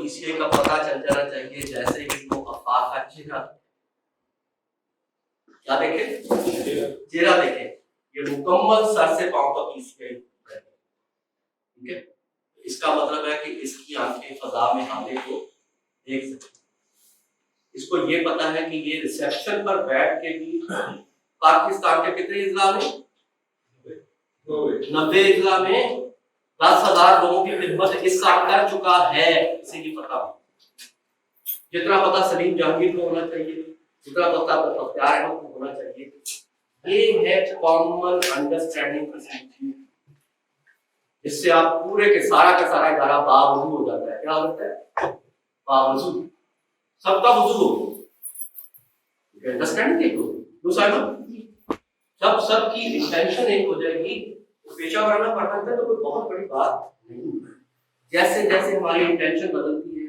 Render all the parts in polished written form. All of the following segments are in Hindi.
पीसीआई का पता चल जाना चाहिए जैसे कि वो आफाक का चेहरा, क्या देखे, चेहरा देखे, ये मुकम्मल सर से पांव तक पीसीआई, ठीक है। इसका मतलब है कि इसकी आंखें फजा में हाले को देख सकते, इसको ये पता है कि ये रिसेप्शन पर बैठ के भी पाकिस्तान के कितने इजला में 90 इजला में 10,000 लोगों की खिदमत इस साल कर चुका है, इसे भी पता। जितना पता सलीम जहांगीर को होना चाहिए, जितना पता बख्तियार अहमद को होना चाहिए, ये है कॉमन अंडरस्टैंडिंग प्रोसीजर, जिससे आप पूरे के सारा का सारा इदारा बावजूद हो जाता है। क्या होता है? बावजूद, सबका वजू हो, अंडरस्टैंड देखो दूसरा जब सबकी इंटेंशन एक हो जाएगी तो पेशा वराना पढ़ना है तो कोई बहुत बड़ी बात नहीं है। जैसे जैसे हमारी इंटेंशन बदलती है,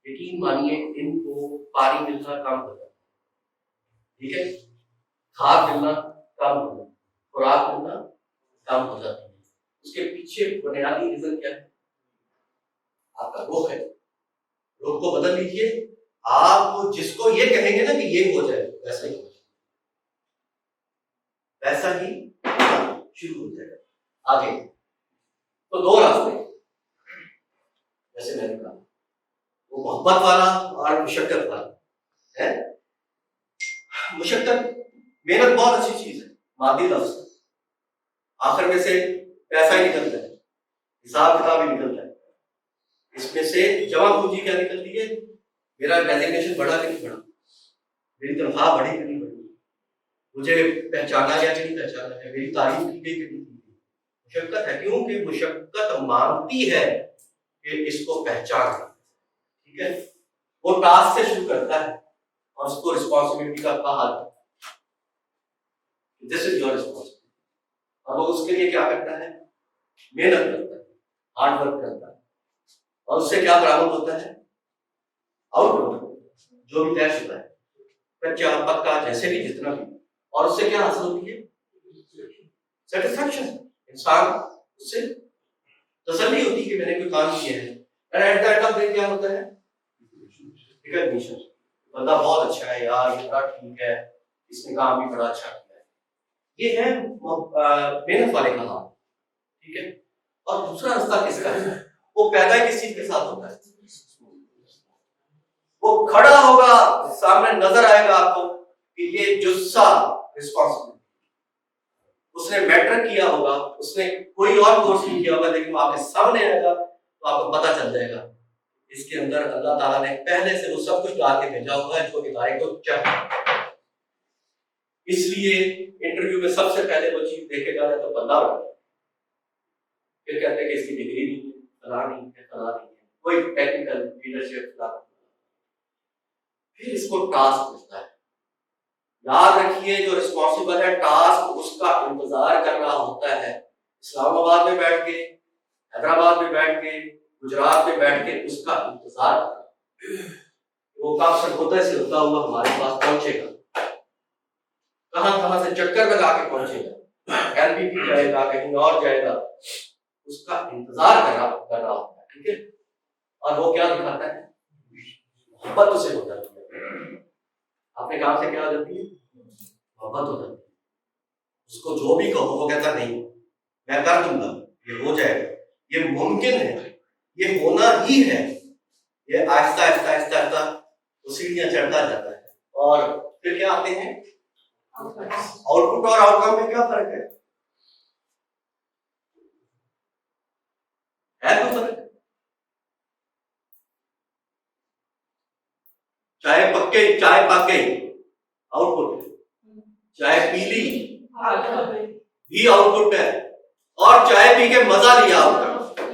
यकीन मानिए इनको पानी मिलना कम हो जाता है, ठीक है, खाद मिलना कम हो जाता है, खुराक मिलना कम हो जाती है। उसके पीछे बुनियादी रीजन क्या है? आपका रुख है। रुख को बदल लीजिए, आप जिसको ये कहेंगे ना कि ये हो जाए वैसा ही हो जाए, वैसा ही शुरू हो जाएगा। आगे तो दो रास्ते, जैसे मैंने कहा, वो मोहब्बत वाला और मुशक्कत वाला है। मुशक्कत, मेहनत बहुत अच्छी चीज है, मादी लफ्ज, आखिर में से पैसा ही निकलता है, हिसाब किताब ही निकलता है, इसमें से जमा पूंजी क्या निकलती है? मेरा डेजिग्नेशन बढ़ा कि नहीं बढ़ा, मेरी तनख्वाह बढ़ी कि नहीं बढ़ी, मुझे पहचाना गया कि नहीं पहचाना गया, मेरी तारीफ की गई कि नहीं की गई। मुशक्कत है, क्योंकि मुशक्कत मांगती है कि इसको पहचान, ठीक है। वो टास्क से शुरू करता है और उसको रिस्पॉन्सिबिलिटी का हाल, दिस इज योर रिस्पॉन्सिबिलिटी, और वो उसके लिए क्या करता है? मेहनत करता है, हार्ड वर्क करता है, और उससे क्या बरामद होता है? आउटपुट, जो भी तय होता है, कच्चा पक्का जैसे भी जितना भी, और उससे क्या हासिल होती है? सेटिस्फैक्शन। इंसान उससे तसल्ली होती है कि मैंने कोई काम किया है, और at the end of the day क्या होता है? रिकॉग्निशन, बंदा बहुत अच्छा है यार, ये बड़ा ठीक है, इसने काम भी बड़ा अच्छा किया है। ये है मेहनत वाले का हाल, ठीक है। और दूसरा रास्ता किसका है? वो पैदा किस चीज के साथ होता है? वो खड़ा होगा, सामने नजर आएगा आपको कि ये जुस्सा रिस्पॉन्सिबिलिटी, उसने मैटर किया होगा, उसने कोई और कोर्स नहीं किया होगा, लेकिन वो आपके सामने आएगा तो आपको पता चल जाएगा इसके अंदर अल्लाह ताला ने पहले से वो सब कुछ डाल के भेजा हुआ है जो इदारे को चाहिए। इसलिए इंटरव्यू में सबसे पहले वो चीज देखेगा तो बंदा बनता है, फिर कहते हैं कि इसकी डिग्री नहीं है, फला नहीं है, फला नहीं है, कोई टेक्निकल लीडरशिप, फिर इसको टास्क मिलता है। याद रखिए, जो रिस्पॉन्सिबल है टास्क उसका इंतजार कर रहा होता है, इस्लामाबाद में बैठ के, हैदराबाद में बैठ के, गुजरात में बैठ के उसका इंतजार कर रहा है। वो कब सरगोदा से होता हुआ हमारे पास पहुंचेगा, कहां कहां से चक्कर लगा के पहुंचेगा, एलपीपी जाएगा, कहीं और जाएगा, उसका इंतजार कर रहा होता है, ठीक है। और वो क्या दिखाता है? मोहब्बत उसे हो जाती है, अपने काम से क्या हो जाती है? मोहब्बत हो जाती है। उसको जो भी कहो वो कहता नहीं, मैं कर दूंगा, ये हो जाएगा, ये मुमकिन है, ये होना ही है। ये आहिस्ता आहिस्ता आहिस्ता आहिस्ता वो सीढ़ियां चढ़ता जाता है। और फिर क्या आते हैं? आउटपुट और आउटकम में क्या फर्क है? कोई फर्क? चाहे पक गई आउटपुट, चाहे पीली भी आउटपुट है, और चाय पी के मजा लिया आउटकम।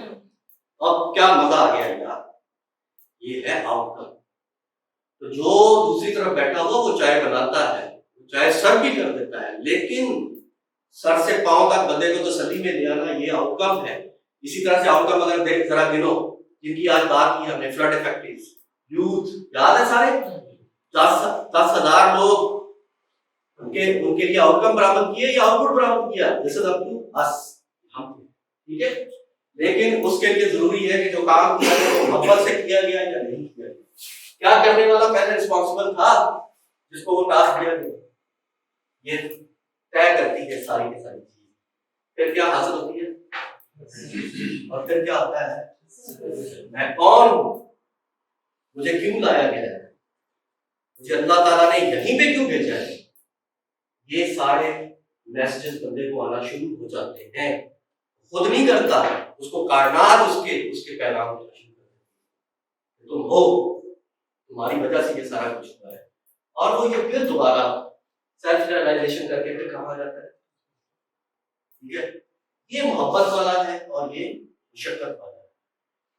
अब क्या मजा आ गया यार, ये है आउटकम। तो जो दूसरी तरफ बैठा हुआ वो चाय बनाता है, चाय सर्व भी कर देता है, लेकिन सर से पांव तक बंदे को तो तसल्ली में ले आना, ये आउटकम है। इसी तरह से आउटकम अगर देख जरा गिनो, जिनकी आज बात की हमने, फ्लड इफेक्टिव यूथ, याद है सारे 10,000 लोग, उनके लिए आउटकम बरामद किए या आउटपुट बरामद किया? This is up to us, hmm, ठीक है। लेकिन उसके लिए जरूरी है कि जो काम किया गया वो मोहब्बत से किया गया या नहीं किया गया। क्या करने वाला पहले रिस्पॉन्सिबल था जिसको वो टास्क दिया गया, ये तय करती है सारी की सारी चीज। फिर क्या हासिल होती है और फिर क्या होता है, मैं कौन हूं, मुझे क्यों लाया गया है, मुझे अल्लाह ताला ने यहीं पे क्यों भेजा है, ये सारे मैसेजेस बंदे को आना शुरू हो जाते हैं। खुद नहीं करता, उसको कायनात उसके उसके पैगाम देना शुरू कर देती है। तुम हो, तुम्हारी वजह से ये सारा कुछ हुआ है। और वो ये फिर दोबारा सेल्फ रियलाइजेशन करके फिर कहा जाता है, ठीक है, ये मोहब्बत वाला है और ये मुशक्कत वाला है।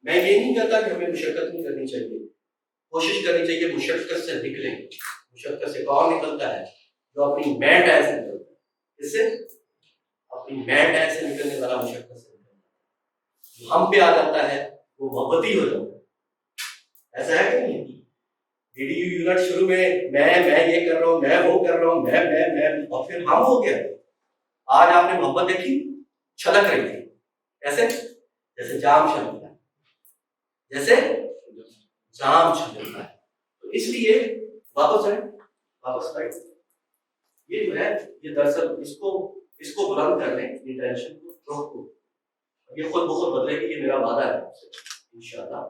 मैं ये नहीं कहता कि हमें मुशक्कत नहीं करनी चाहिए, कोशिश करनी चाहिए मुशक्कत से निकलें। मुशक्कत से कौन निकलता है, जो अपनी मैट है से निकलता है। इससे अपनी मैट है से निकलने वाला मुशक्कत से निकलता है। हम पे आ जाता है वो मोहब्बती हो जाता है। ऐसा है कि नहीं? डीडीयू यूनिट शुरू में मैं ये कर रहा हूँ, मैं वो कर रहा हूँ, मैं और फिर हम हो गया। आज आपने मोहब्बत देखी, छलक रही थी ऐसे, जैसे जाम छलकता है, जैसे जाम छलकता है। तो इसलिए वापस आए, वापस आए। ये जो है ये दरअसल इसको बुलंद कर लें, ये टेंशन को, रोक को, ये खुद ब खुद बदलेगी, ये मेरा वादा है आपसे इंशाल्लाह।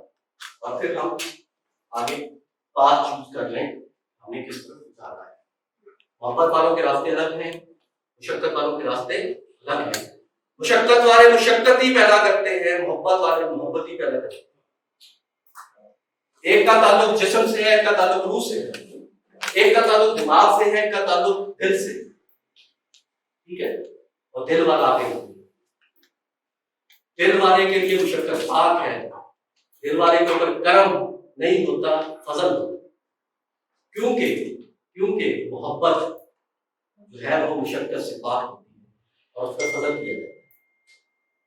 और फिर हम आगे पाथ चूज कर लें, हमें किस तरफ जाना है। मोहब्बत वालों के रास्ते अलग हैं, मुशक्कत वालों के रास्ते अलग हैं। मुशक्कत वाले मुशक्कत ही पैदा करते हैं, मोहब्बत वाले मोहब्बत ही पैदा करते हैं। एक का ताल्लुक जिस्म से है, एक का ताल्लुक रूह से है, एक का ताल्लुक दिमाग से है, एक का ताल्लुक दिल से, ठीक है। और दिल वाला आगे, दिल वाले के लिए मुशक्कत पाक है, दिल वाले के ऊपर कर्म नहीं होता, फजल होता। क्योंकि मोहब्बत जो है वो मुशक्कत से पाक होती है और उसका फजल किया जाता है।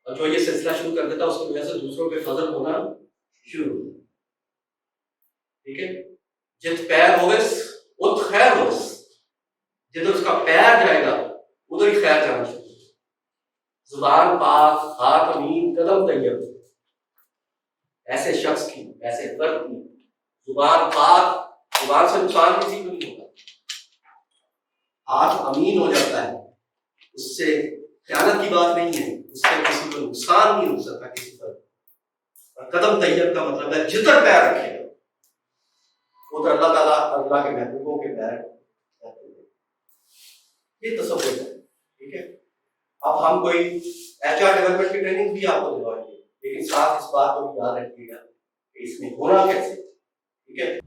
और जो ये सिलसिला शुरू कर देता है उसकी वजह से दूसरों पे फजल होना शुरू, ठीक है। जित पैर होवेस उत खैर होवेस, जिधर उसका पैर जाएगा उधर ही खैर जाना चाहिए। जुबान पाक, हाथ अमीन, कदम तैयब, ऐसे शख्स की, ऐसे फर्द की जुबान पाक, जुबान से नुकसान किसी को नहीं होगा, हाथ अमीन हो जाता है, उससे ख्यानत की बात नहीं है, उससे किसी को नुकसान नहीं हो सकता किसी पर। और कदम तैयब का मतलब है जिधर पैर रखेगा उधर अल्लाह ताला अल्लाह के महबूबों के पैर, ये तसव्वुर है, ठीक है। अब हम कोई एचआर डेवलपमेंट की ट्रेनिंग भी आपको दिलवाएंगे, लेकिन साथ इस बात को भी याद रखिएगा कि इसमें होना कैसे, ठीक है।